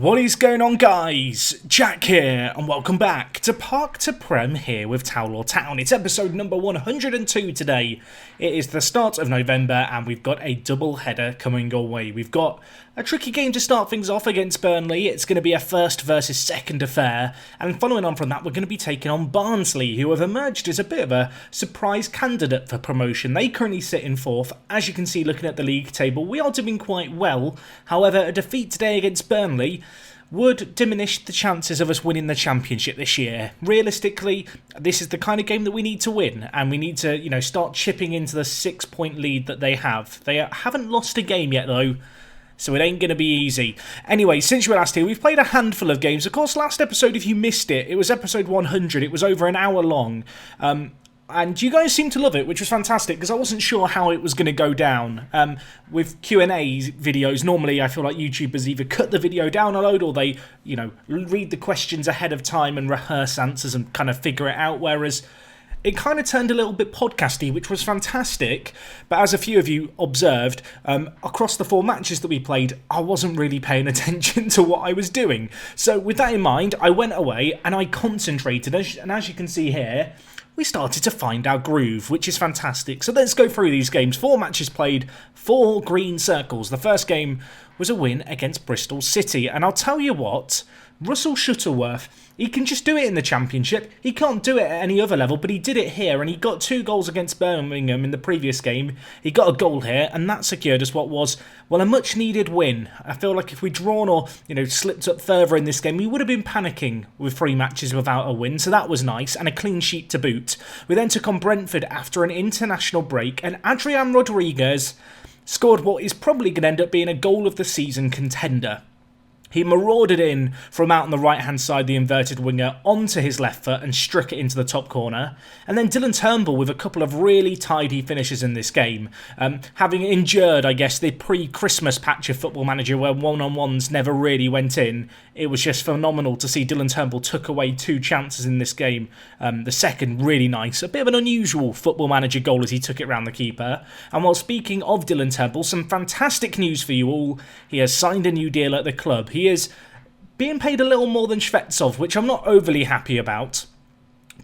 What is going on, guys? Jack here, and welcome back to Park to Prem here with Towel or Town. It's episode number 102 today. It is the start of November, and we've got a double header coming your way. We've got a tricky game to start things off against Burnley. It's going to be a first versus second affair, and following on from that, we're going to be taking on Barnsley, who have emerged as a bit of a surprise candidate for promotion. They currently sit in fourth. As you can see, looking at the league table, we are doing quite well. However, a defeat today against Burnley would diminish the chances of us winning the championship this year. Realistically, this is the kind of game that we need to win, and we need to, start chipping into the 6-point lead that they have. They haven't lost a game yet, though, so it ain't going to be easy. Anyway, since you were last here, we've played a handful of games. Of course, last episode, if you missed it, it was episode 100. It was over an hour long. And you guys seemed to love it, which was fantastic, because I wasn't sure how it was going to go down. With Q&A videos, normally I feel like YouTubers either cut the video down a load, or they, read the questions ahead of time and rehearse answers and kind of figure it out, whereas it kind of turned a little bit podcasty, which was fantastic. But as a few of you observed, across the 4 matches that we played, I wasn't really paying attention to what I was doing. So with that in mind, I went away and I concentrated, and as you can see here, we started to find our groove, which is fantastic. So let's go through these games. 4 matches played, 4 green circles. The first game was a win against Bristol City. And I'll tell you what, Russell Shuttleworth, he can just do it in the Championship. He can't do it at any other level, but he did it here, and he got 2 goals against Birmingham in the previous game. He got a goal here, and that secured us what was, well, a much-needed win. I feel like if we'd drawn or, slipped up further in this game, we would have been panicking with 3 matches without a win, so that was nice, and a clean sheet to boot. We then took on Brentford after an international break, and Adrian Rodriguez scored what is probably going to end up being a goal of the season contender. He marauded in from out on the right-hand side, the inverted winger, onto his left foot and struck it into the top corner. And then Dylan Turnbull with a couple of really tidy finishes in this game. Having endured, I guess, the pre-Christmas patch of Football Manager where one-on-ones never really went in, it was just phenomenal to see Dylan Turnbull took away 2 chances in this game. The second, really nice. A bit of an unusual Football Manager goal as he took it round the keeper. And while speaking of Dylan Turnbull, some fantastic news for you all. He has signed a new deal at the club. He is being paid a little more than Shvetsov, which I'm not overly happy about.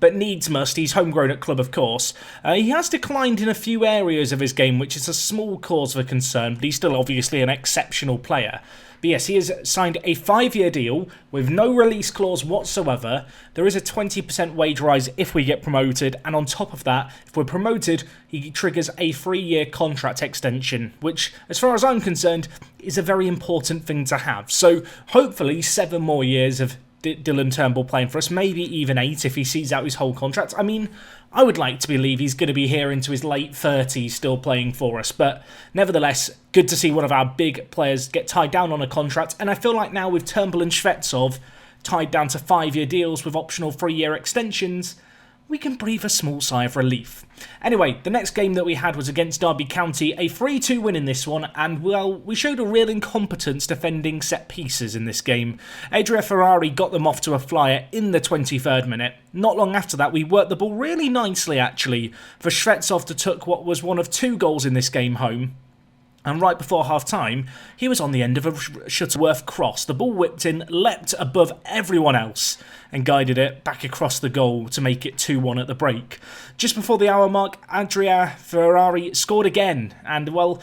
But needs must, he's homegrown at club, of course. He has declined in a few areas of his game, which is a small cause for concern, but he's still obviously an exceptional player. But yes, he has signed a 5-year deal with no release clause whatsoever. There is a 20% wage rise if we get promoted, and on top of that, if we're promoted, he triggers a 3-year contract extension, which, as far as I'm concerned, is a very important thing to have. So hopefully 7 more years of Dylan Turnbull playing for us, maybe even 8 if he sees out his whole contract. I mean, I would like to believe he's going to be here into his late 30s still playing for us, but nevertheless, good to see one of our big players get tied down on a contract, and I feel like now with Turnbull and Shvetsov tied down to 5-year deals with optional 3-year extensions, we can breathe a small sigh of relief. Anyway, the next game that we had was against Derby County, a 3-2 win in this one, and well, we showed a real incompetence defending set pieces in this game. Adria Ferrari got them off to a flyer in the 23rd minute. Not long after that, we worked the ball really nicely actually, for Shvetsov to took what was one of 2 goals in this game home. And right before half-time, he was on the end of a Shuttleworth cross. The ball whipped in, leapt above everyone else, and guided it back across the goal to make it 2-1 at the break. Just before the hour mark, Adria Ferrari scored again, and well,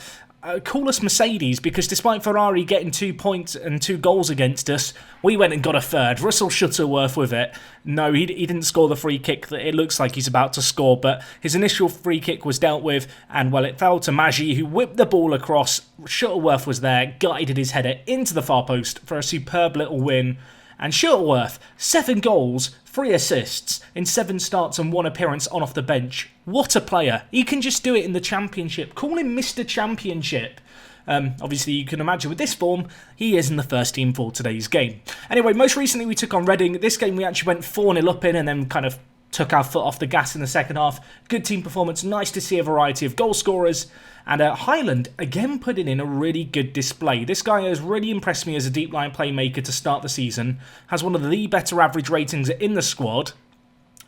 call us Mercedes, because despite Ferrari getting 2 points and 2 goals against us, we went and got a third. Russell Shuttleworth with it. No, he didn't score the free kick that it looks like he's about to score, but his initial free kick was dealt with, and well, it fell to Maggi, who whipped the ball across. Shuttleworth was there, guided his header into the far post for a superb little win. And Shuttleworth, 7 goals, 3 assists in 7 starts and 1 appearance on off the bench. What a player. He can just do it in the Championship. Call him Mr. Championship. Obviously, you can imagine with this form, he is in the first team for today's game. Anyway, most recently we took on Reading. This game we actually went 4-0 up in and then kind of took our foot off the gas in the second half. Good team performance. Nice to see a variety of goal scorers. And Highland, again, putting in a really good display. This guy has really impressed me as a deep line playmaker to start the season. Has one of the better average ratings in the squad.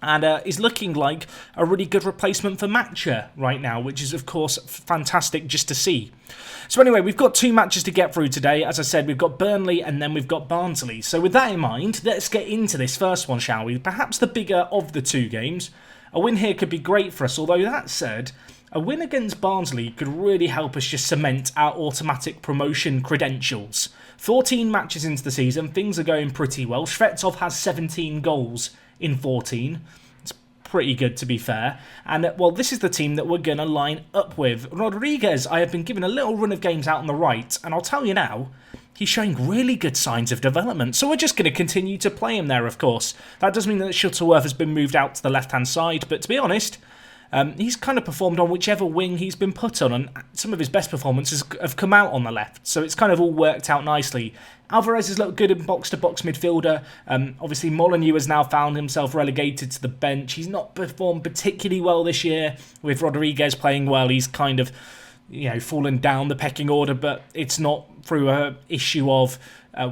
and is looking like a really good replacement for Matcher right now, which is, of course, fantastic just to see. So anyway, we've got 2 matches to get through today. As I said, we've got Burnley and then we've got Barnsley. So with that in mind, let's get into this first one, shall we? Perhaps the bigger of the 2 games. A win here could be great for us, although that said, a win against Barnsley could really help us just cement our automatic promotion credentials. 14 matches into the season, things are going pretty well. Shvetsov has 17 goals in 14. It's pretty good, to be fair. And, well, this is the team that we're going to line up with. Rodriguez, I have been given a little run of games out on the right, and I'll tell you now, he's showing really good signs of development. So we're just going to continue to play him there, of course. That does mean that Shuttleworth has been moved out to the left-hand side, but to be honest, he's kind of performed on whichever wing he's been put on, and some of his best performances have come out on the left, so it's kind of all worked out nicely. Alvarez has looked good in box-to-box midfielder. Obviously, Molyneux has now found himself relegated to the bench. He's not performed particularly well this year. With Rodriguez playing well, he's kind of, fallen down the pecking order, but it's not through an issue of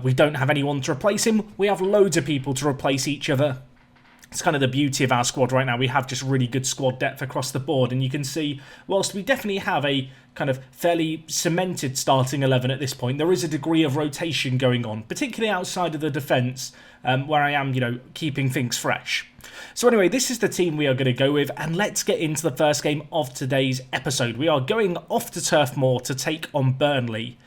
we don't have anyone to replace him. We have loads of people to replace each other. It's kind of the beauty of our squad right now. We have just really good squad depth across the board, and you can see, whilst we definitely have a kind of fairly cemented starting 11 at this point, there is a degree of rotation going on, particularly outside of the defence, where I am, keeping things fresh. So anyway, this is the team we are going to go with, and let's get into the first game of today's episode. We are going off to Turf Moor to take on Burnley.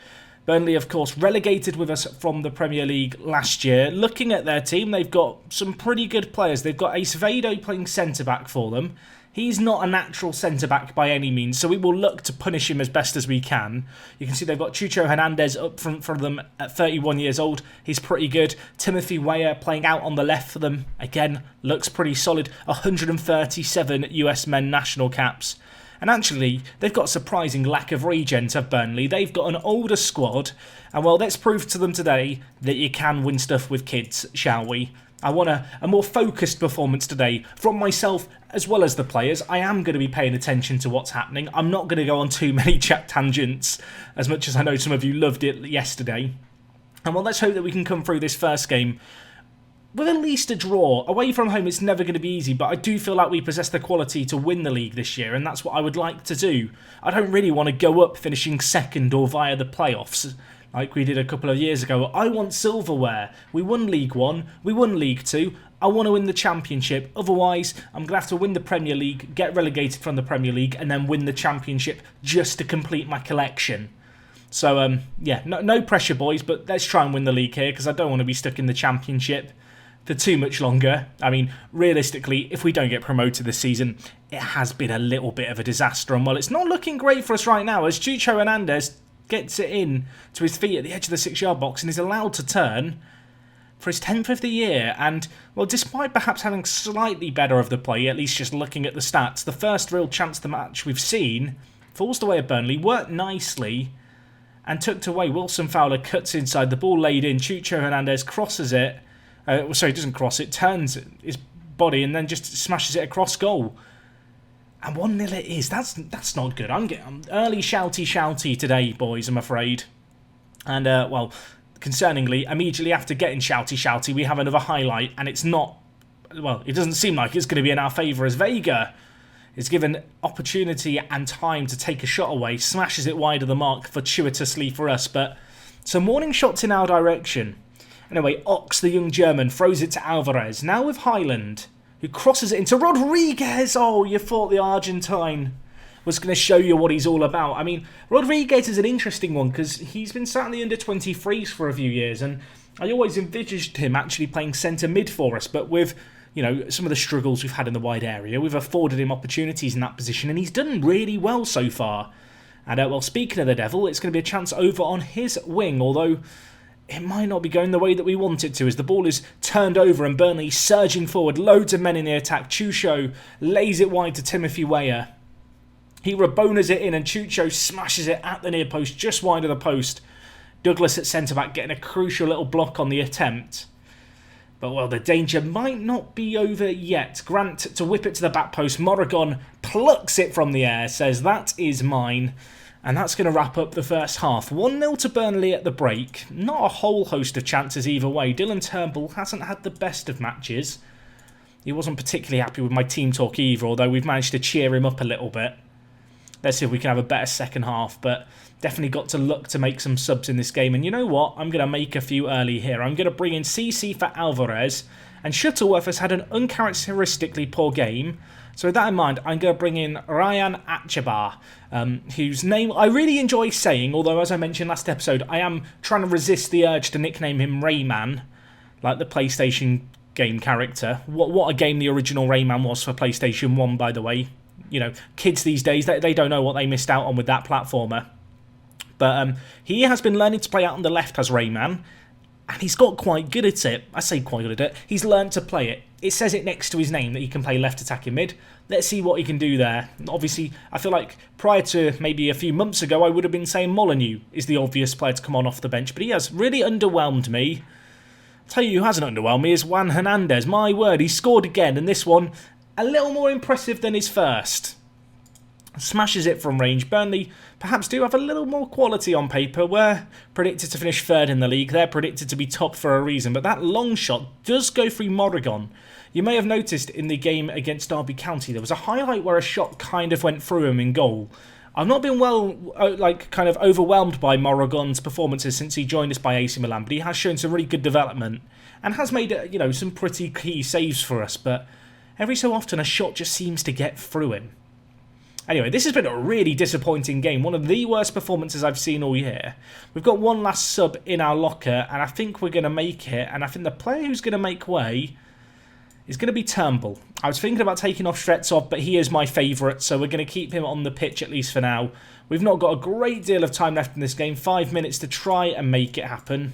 Burnley, of course, relegated with us from the Premier League last year. Looking at their team, they've got some pretty good players. They've got Acevedo playing centre-back for them. He's not a natural centre-back by any means, so we will look to punish him as best as we can. You can see they've got Chucho Hernandez up front for them at 31 years old. He's pretty good. Timothy Weah playing out on the left for them. Again, looks pretty solid. 137 US men national caps. And actually, they've got a surprising lack of regen of Burnley. They've got an older squad. And well, let's prove to them today that you can win stuff with kids, shall we? I want a more focused performance today from myself as well as the players. I am going to be paying attention to what's happening. I'm not going to go on too many chat tangents, as much as I know some of you loved it yesterday. And well, let's hope that we can come through this first game with at least a draw. Away from home, it's never going to be easy, but I do feel like we possess the quality to win the league this year, and that's what I would like to do. I don't really want to go up finishing second or via the playoffs, like we did a couple of years ago. I want silverware. We won League 1, we won League 2, I want to win the Championship. Otherwise, I'm going to have to win the Premier League, get relegated from the Premier League, and then win the Championship just to complete my collection. So, yeah, no pressure, boys, but let's try and win the league here, because I don't want to be stuck in the Championship for too much longer. I mean, realistically, if we don't get promoted this season, it has been a little bit of a disaster. And well, it's not looking great for us right now, as Chucho Hernandez gets it in to his feet at the edge of the 6-yard box and is allowed to turn for his 10th of the year. And, well, despite perhaps having slightly better of the play, at least just looking at the stats, the first real chance of the match we've seen falls away at Burnley, worked nicely and tucked away. Wilson Fowler cuts inside, the ball laid in, Chucho Hernandez crosses it. Sorry, doesn't cross it, turns his body and then just smashes it across goal. And 1-0 it is. That's not good. I'm getting early shouty today, boys, I'm afraid. And, well, concerningly, immediately after getting shouty, we have another highlight, and it's not, well, it doesn't seem like it's going to be in our favour, as Vega is given opportunity and time to take a shot away, smashes it wide of the mark fortuitously for us, but some warning shots in our direction. Anyway, Ox, the young German, throws it to Alvarez. Now with Highland, who crosses it into Rodriguez. Oh, you thought the Argentine was going to show you what he's all about. I mean, Rodriguez is an interesting one because he's been sat in the under-23s for a few years, and I always envisaged him actually playing centre mid for us, but with, some of the struggles we've had in the wide area, we've afforded him opportunities in that position, and he's done really well so far. And, well, speaking of the devil, it's going to be a chance over on his wing, although it might not be going the way that we want it to, as the ball is turned over and Burnley surging forward. Loads of men in the attack. Chucho lays it wide to Timothy Weah. He Rabonas it in and Chucho smashes it at the near post, just wide of the post. Douglas at centre-back getting a crucial little block on the attempt. But, well, the danger might not be over yet. Grant to whip it to the back post. Morrigan plucks it from the air, says, "That is mine." And that's going to wrap up the first half. 1-0 to Burnley at the break. Not a whole host of chances either way. Dylan Turnbull hasn't had the best of matches. He wasn't particularly happy with my team talk either, although we've managed to cheer him up a little bit. Let's see if we can have a better second half, but definitely got to look to make some subs in this game. And you know what? I'm going to make a few early here. I'm going to bring in CC for Alvarez, and Shuttleworth has had an uncharacteristically poor game. So with that in mind, I'm going to bring in Ryan Atchabar, whose name I really enjoy saying, although as I mentioned last episode, I am trying to resist the urge to nickname him Rayman, like the PlayStation game character. What a game the original Rayman was for PlayStation 1, by the way. You know, kids these days, they don't know what they missed out on with that platformer. But he has been learning to play out on the left as Rayman, and he's got quite good at it. I say quite good at it. He's learned to play it. It says it next to his name that he can play left attacking mid. Let's see what he can do there. Obviously, I feel like prior to maybe a few months ago, I would have been saying Molyneux is the obvious player to come on off the bench, but he has really underwhelmed me. I'll tell you who hasn't underwhelmed me is Juan Hernandez. My word, he scored again, and this one a little more impressive than his first. Smashes it from range. Burnley perhaps do have a little more quality on paper. We're predicted to finish third in the league. They're predicted to be top for a reason. But that long shot does go through Morrigan. You may have noticed in the game against Derby County, there was a highlight where a shot kind of went through him in goal. I've not been kind of overwhelmed by Morrigan's performances since he joined us by AC Milan, but he has shown some really good development and has made, some pretty key saves for us. But every so often, a shot just seems to get through him. Anyway, this has been a really disappointing game. One of the worst performances I've seen all year. We've got one last sub in our locker, and I think we're going to make it. And I think the player who's going to make way is going to be Turnbull. I was thinking about taking off Shvetsov, but he is my favourite, so we're going to keep him on the pitch at least for now. We've not got a great deal of time left in this game. 5 minutes to try and make it happen.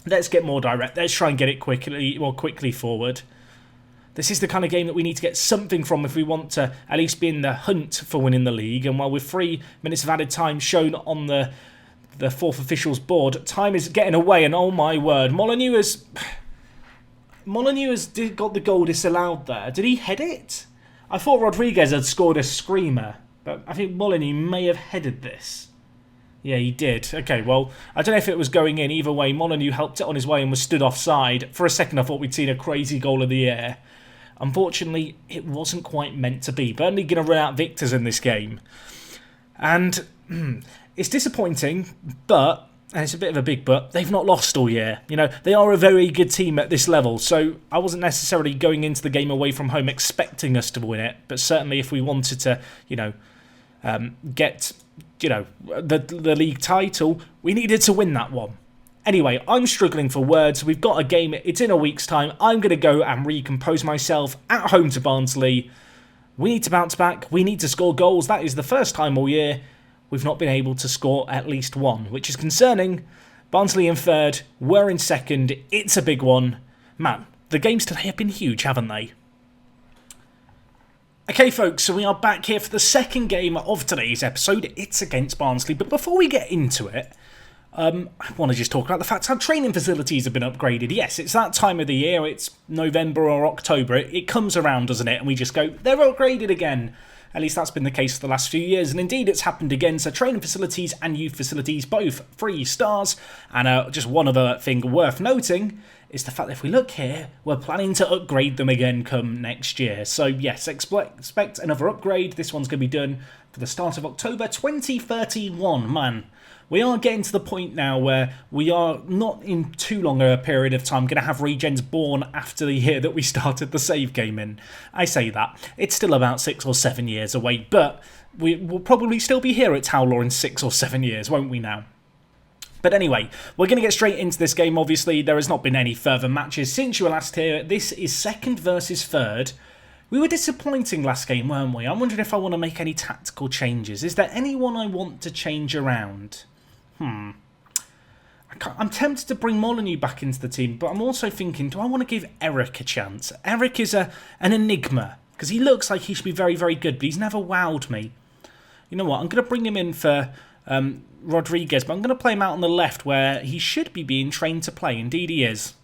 Let's get more direct. Let's try and get it more quickly forward. This is the kind of game that we need to get something from if we want to at least be in the hunt for winning the league. And while with 3 minutes of added time shown on the fourth official's board, time is getting away. And oh my word, Molyneux has got the goal disallowed there. Did he head it? I thought Rodriguez had scored a screamer, but I think Molyneux may have headed this. Yeah, he did. Okay, well, I don't know if it was going in. Either way, Molyneux helped it on his way and was stood offside. For a second, I thought we'd seen a crazy goal of the year. Unfortunately, it wasn't quite meant to be. Burnley going to run out victors in this game. And it's disappointing, and it's a bit of a big but, they've not lost all year. They are a very good team at this level, so I wasn't necessarily going into the game away from home expecting us to win it, but certainly if we wanted to, get, the league title, we needed to win that one. Anyway, I'm struggling for words. We've got a game. It's in a week's time. I'm going to go and recompose myself at home to Barnsley. We need to bounce back. We need to score goals. That is the first time all year we've not been able to score at least one, which is concerning. Barnsley in third. We're in second. It's a big one. Man, the games today have been huge, haven't they? Okay, folks, so we are back here for the second game of today's episode. It's against Barnsley. But before we get into it, I want to just talk about the fact our training facilities have been upgraded. Yes, it's that time of the year. It's November or October. It comes around, doesn't it? And we just go, they're upgraded again. At least that's been the case for the last few years. And indeed, it's happened again. So training facilities and youth facilities, both 3 stars. And just one other thing worth noting is the fact that if we look here, we're planning to upgrade them again come next year. So yes, expect another upgrade. This one's going to be done for the start of October 2031. Man, we are getting to the point now where we are not in too long a period of time going to have regens born after the year that we started the save game in. I say that. It's still about 6 or 7 years away, but we will probably still be here at Towler in 6 or 7 years, won't we now? But anyway, we're going to get straight into this game. Obviously, there has not been any further matches since you were last here. This is second versus third. We were disappointing last game, weren't we? I'm wondering if I want to make any tactical changes. Is there anyone I want to change around? I'm tempted to bring Molyneux back into the team, but I'm also thinking, do I want to give Eric a chance? Eric is an enigma, because he looks like he should be very, very good, but he's never wowed me. You know what, I'm going to bring him in for Rodriguez, but I'm going to play him out on the left where he should be being trained to play. Indeed he is.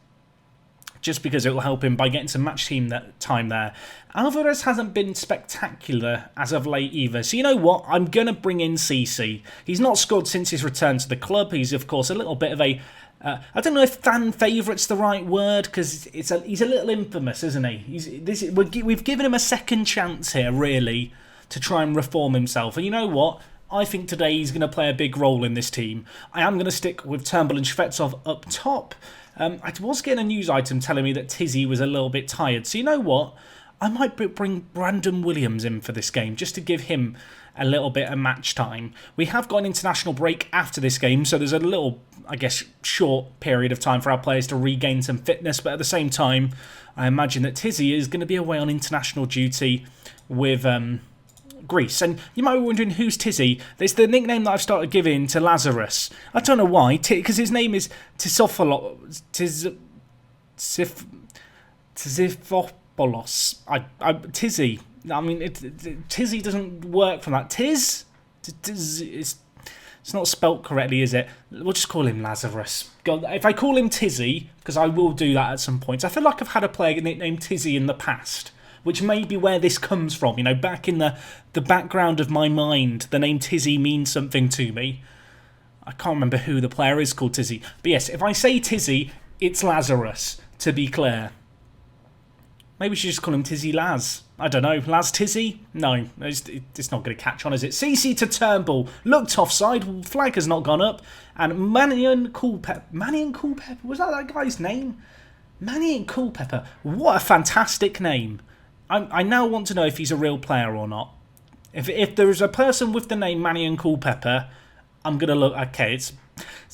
Just because it will help him by getting some match team time there. Alvarez hasn't been spectacular as of late either. So you know what? I'm going to bring in CC. He's not scored since his return to the club. He's, of course, a little bit of a I don't know if fan favourite's the right word, because he's a little infamous, isn't he? We've given him a second chance here, really, to try and reform himself. And you know what? I think today he's going to play a big role in this team. I am going to stick with Turnbull and Shvetsov up top. I was getting a news item telling me that Tizzy was a little bit tired. So you know what? I might bring Brandon Williams in for this game, just to give him a little bit of match time. We have got an international break after this game, so there's a little, I guess, short period of time for our players to regain some fitness, but at the same time, I imagine that Tizzy is going to be away on international duty with Greece. And you might be wondering, who's Tizzy? It's the nickname that I've started giving to Lazarus. I don't know why, because his name is Tisopholos. Tizzy. I mean, Tizzy doesn't work from that. It's not spelt correctly, is it? We'll just call him Lazarus. God, if I call him Tizzy, because I will do that at some point, I feel like I've had a player nicknamed Tizzy in the past, which may be where this comes from. You know, back in the background of my mind, the name Tizzy means something to me. I can't remember who the player is called Tizzy. But yes, if I say Tizzy, it's Lazarus, to be clear. Maybe we should just call him Tizzy Laz. I don't know. Laz Tizzy? No, it's not going to catch on, is it? CC to Turnbull. Looked offside. Flag has not gone up. And Manion Culpepper. Was that guy's name? Manion Culpepper. What a fantastic name. I now want to know if he's a real player or not. If there is a person with the name Manion Culpepper, I'm going to look... Okay, it's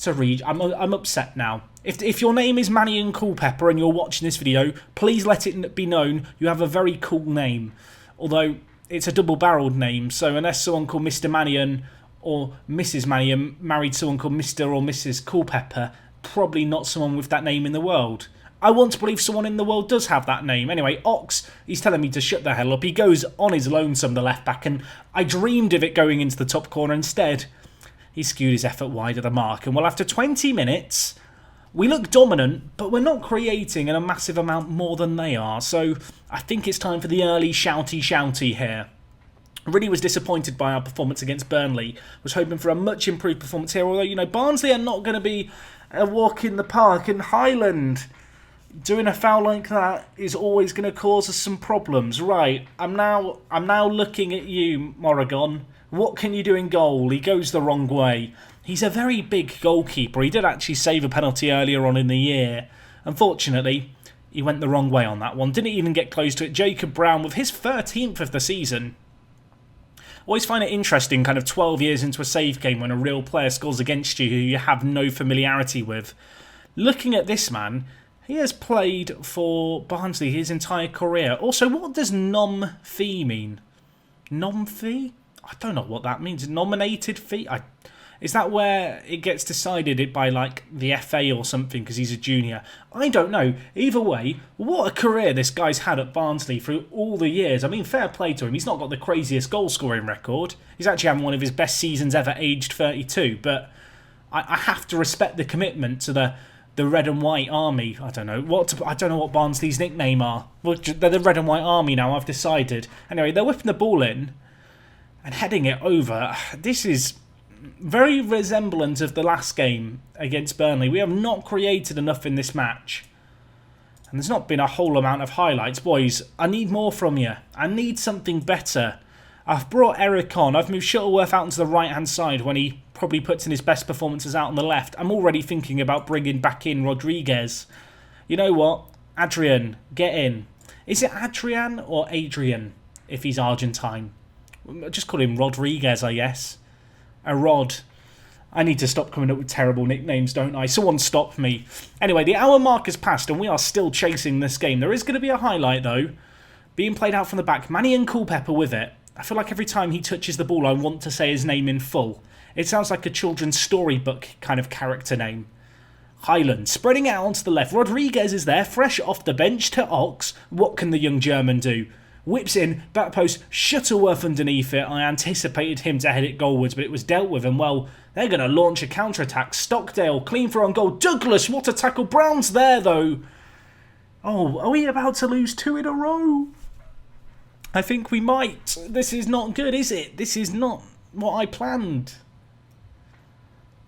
a read. I'm upset now. If your name is Manion Culpepper and you're watching this video, please let it be known you have a very cool name. Although, it's a double-barreled name, so unless someone called Mr. Manion or Mrs. Manion married someone called Mr. or Mrs. Culpepper, probably not someone with that name in the world. I want to believe someone in the world does have that name. Anyway, Ox, he's telling me to shut the hell up. He goes on his lonesome, the left-back, and I dreamed of it going into the top corner. Instead, he skewed his effort wide of the mark. And well, after 20 minutes... we look dominant, but we're not creating a massive amount more than they are. So I think it's time for the early shouty here. Really was disappointed by our performance against Burnley. Was hoping for a much improved performance here. Although, you know, Barnsley are not going to be a walk in the park. And Highland, doing a foul like that is always going to cause us some problems. Right, I'm now looking at you, Morrigan. What can you do in goal? He goes the wrong way. He's a very big goalkeeper. He did actually save a penalty earlier on in the year. Unfortunately, he went the wrong way on that one. Didn't even get close to it. Jacob Brown with his 13th of the season. Always find it interesting, kind of 12 years into a save game, when a real player scores against you who you have no familiarity with. Looking at this man, he has played for Barnsley his entire career. Also, what does nom fee mean? Nom fee? I don't know what that means. Nominated fee? Is that where it gets decided by, like, the FA or something because he's a junior? I don't know. Either way, what a career this guy's had at Barnsley through all the years. I mean, fair play to him. He's not got the craziest goal-scoring record. He's actually having one of his best seasons ever, aged 32. But I have to respect the commitment to the Red and White Army. I don't know what Barnsley's nickname are. Well, they're the Red and White Army now, I've decided. Anyway, they're whipping the ball in and heading it over. This is very resemblant of the last game against Burnley. We have not created enough in this match. And there's not been a whole amount of highlights. Boys, I need more from you. I need something better. I've brought Eric on. I've moved Shuttleworth out into the right-hand side when he probably puts in his best performances out on the left. I'm already thinking about bringing back in Rodriguez. You know what? Adrian, get in. Is it Adrian or Adrian if he's Argentine? Just call him Rodriguez, I guess. A Rod. I need to stop coming up with terrible nicknames, don't I? Someone stop me. Anyway, the hour mark has passed and we are still chasing this game. There is going to be a highlight, though. Being played out from the back. Manion Culpepper with it. I feel like every time he touches the ball, I want to say his name in full. It sounds like a children's storybook kind of character name. Highland, spreading out onto the left. Rodriguez is there, fresh off the bench to Ox. What can the young German do? Whips in, back post, Shuttleworth underneath it. I anticipated him to head it goalwards, but it was dealt with. And, well, they're going to launch a counter-attack. Stockdale, clean for on goal. Douglas, what a tackle. Brown's there, though. Oh, are we about to lose 2 in a row? I think we might. This is not good, is it? This is not what I planned.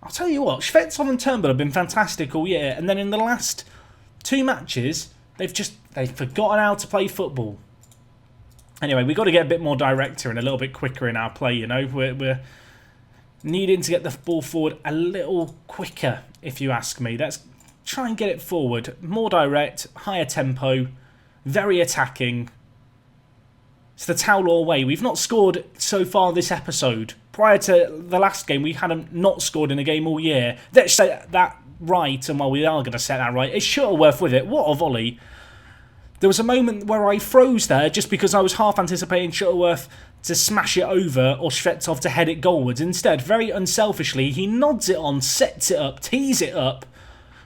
I'll tell you what, Shvetsov and Turnbull have been fantastic all year, and then in the last 2 matches, they've forgotten how to play football. Anyway, we've got to get a bit more direct here and a little bit quicker in our play, you know. We're needing to get the ball forward a little quicker, if you ask me. Let's try and get it forward. More direct, higher tempo, very attacking. It's the Towler way. We've not scored so far this episode. Prior to the last game, we hadn't not scored in a game all year. Let's set that right, and while we are going to set that right, it's Shuttleworth with it. What a volley. There was a moment where I froze there just because I was half anticipating Shuttleworth to smash it over or Shvetsov to head it goalwards. Instead, very unselfishly, he nods it on, sets it up, tees it up.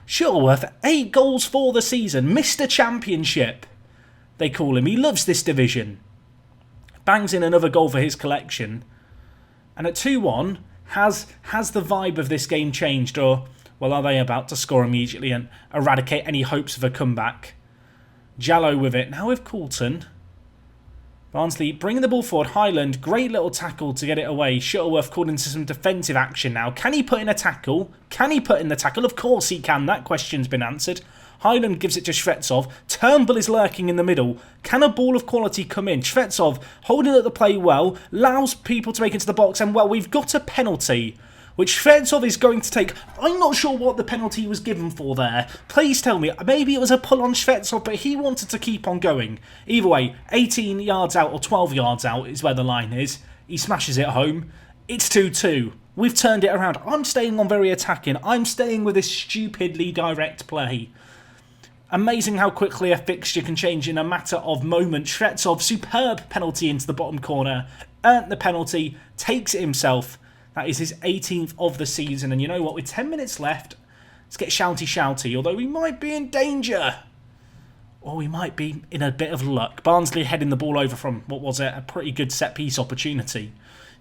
Shuttleworth, 8 goals for the season. Mr. Championship, they call him. He loves this division. Bangs in another goal for his collection. And at 2-1, has the vibe of this game changed? Or, well, are they about to score immediately and eradicate any hopes of a comeback? Jallow with it. Now with Coulton. Barnsley bringing the ball forward. Highland, great little tackle to get it away. Shuttleworth called into some defensive action now. Can he put in a tackle? Can he put in the tackle? Of course he can. That question's been answered. Highland gives it to Shvetsov. Turnbull is lurking in the middle. Can a ball of quality come in? Shvetsov holding up the play well. Allows people to make it to the box. And, well, we've got a penalty, which Shvetsov is going to take. I'm not sure what the penalty was given for there. Please tell me. Maybe it was a pull on Shvetsov, but he wanted to keep on going. Either way, 18 yards out or 12 yards out is where the line is. He smashes it home. It's 2-2. We've turned it around. I'm staying on very attacking. I'm staying with this stupidly direct play. Amazing how quickly a fixture can change in a matter of moments. Shvetsov, superb penalty into the bottom corner. Earned the penalty, takes it himself. That is his 18th of the season. And you know what? With 10 minutes left, let's get shouty. Although we might be in danger. Or we might be in a bit of luck. Barnsley heading the ball over from, what was it, a pretty good set-piece opportunity.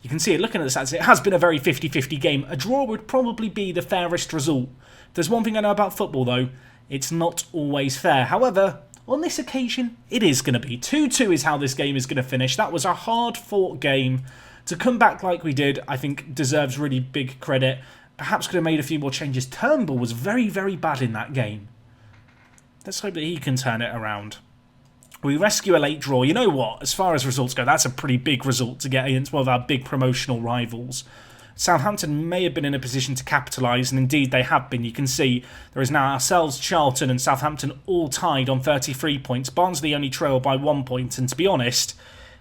You can see it, looking at the stats, it has been a very 50-50 game. A draw would probably be the fairest result. There's one thing I know about football, though. It's not always fair. However, on this occasion, it is going to be. 2-2 is how this game is going to finish. That was a hard-fought game. To come back like we did, I think deserves really big credit. Perhaps could have made a few more changes. Turnbull was very, very bad in that game. Let's hope that he can turn it around. We rescue a late draw. You know what? As far as results go, that's a pretty big result to get against one of our big promotional rivals. Southampton may have been in a position to capitalise, and indeed they have been. You can see there is now ourselves, Charlton and Southampton all tied on 33 points. Barnsley only trail by 1 point, and to be honest,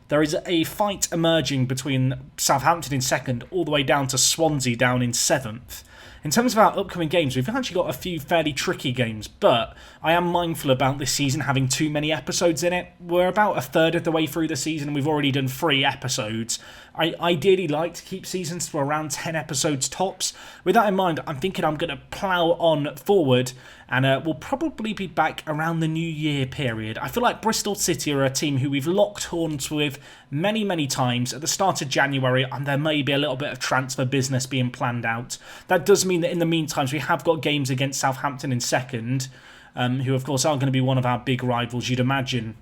there is a fight emerging between Southampton in second all the way down to Swansea down in 7th. In terms of our upcoming games, we've actually got a few fairly tricky games, but I am mindful about this season having too many episodes in it. We're about a third of the way through the season and we've already done 3 episodes. I ideally like to keep seasons to around 10 episodes tops. With that in mind, I'm thinking I'm going to plough on forward and we'll probably be back around the New Year period. I feel like Bristol City are a team who we've locked horns with many, many times at the start of January, and there may be a little bit of transfer business being planned out. That does mean that in the meantime, we have got games against Southampton in second, who of course are going to be one of our big rivals, you'd imagine.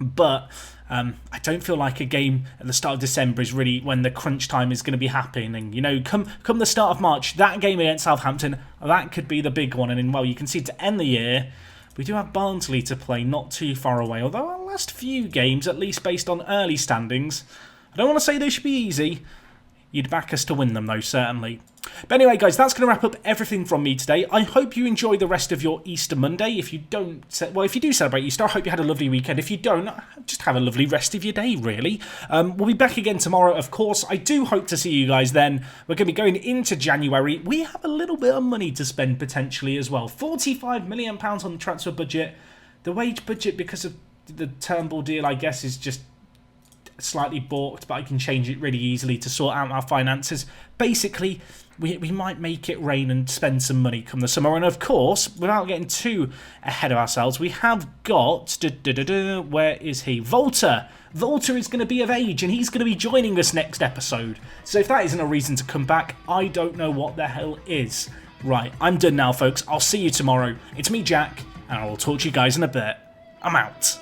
But I don't feel like a game at the start of December is really when the crunch time is going to be happening. You know, come the start of March, that game against Southampton, that could be the big one. And then, well, you can see to end the year, we do have Barnsley to play not too far away. Although our last few games, at least based on early standings, I don't want to say they should be easy. You'd back us to win them, though, certainly. But anyway, guys, that's going to wrap up everything from me today. I hope you enjoy the rest of your Easter Monday. If you don't, well, if you do celebrate Easter, I hope you had a lovely weekend. If you don't, just have a lovely rest of your day, really. We'll be back again tomorrow, of course. I do hope to see you guys then. We're going to be going into January. We have a little bit of money to spend, potentially, as well. £45 million on the transfer budget. The wage budget, because of the Turnbull deal, I guess, is just slightly balked, but I can change it really easily to sort out our finances. Basically, we might make it rain and spend some money come the summer. And of course, without getting too ahead of ourselves, we have got... where is he? Volta! Volta is going to be of age, and he's going to be joining us next episode. So if that isn't a reason to come back, I don't know what the hell is. Right, I'm done now, folks. I'll see you tomorrow. It's me, Jack, and I will talk to you guys in a bit. I'm out.